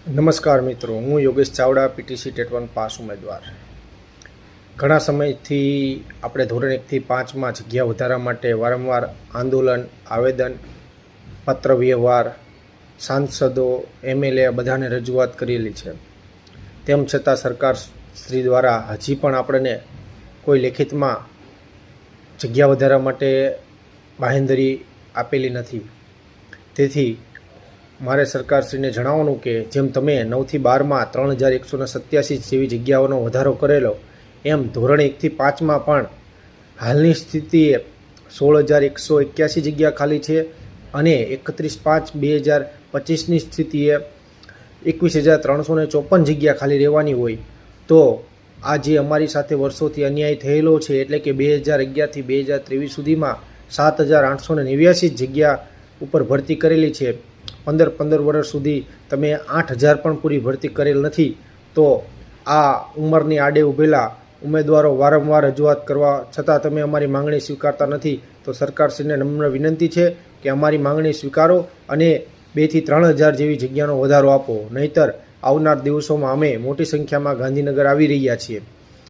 નમસ્કાર મિત્રો, હું Yogesh Chavda, PTC TET 1 pass ઉમેદવાર. ઘણા સમયથી આપણે ધોરણ 1 થી 5માં જગ્યા વધારા માટે વારંવાર આંદોલન, આવેદન, પત્ર વ્યવહાર, સાંસદો, એમએલએ બધાને રજૂઆત કરેલી છે. તેમ છતાં સરકાર શ્રી દ્વારા હજી પણ આપણને કોઈ લેખિતમાં જગ્યા વધારા માટે બાંહેધરી આપેલી નથી. તેથી મારે સરકારશ્રીને જણાવવાનું કે જેમ તમે 9 થી 12માં 3187 જેવી જગ્યાઓનો વધારો કરેલો, એમ ધોરણ 1 થી 5માં પણ હાલની સ્થિતિએ 16,181 જગ્યા ખાલી છે અને 31/5/2025ની સ્થિતિએ 21,354 જગ્યા ખાલી રહેવાની હોય. તો આ જે અમારી સાથે વર્ષોથી અન્યાય થયેલો છે, એટલે કે 2011થી 2023 સુધીમાં 7,889 જગ્યા ઉપર ભરતી કરેલી છે. 15 વર્ષ સુધી તમે 8,000 પણ પૂરી ભરતી કરેલ નથી. તો આ ઉંમરની આડે ઊભેલા ઉમેદવારો વારંવાર રજૂઆત કરવા છતાં તમે અમારી માંગણી સ્વીકારતા નથી. તો સરકારશ્રીને નમ્ર વિનંતી છે કે અમારી માંગણી સ્વીકારો અને 2,000 થી 3,000 જેવી જગ્યાનો વધારો આપો. નહીંતર આવનાર દિવસોમાં અમે મોટી સંખ્યામાં ગાંધીનગર આવી રહ્યા છીએ.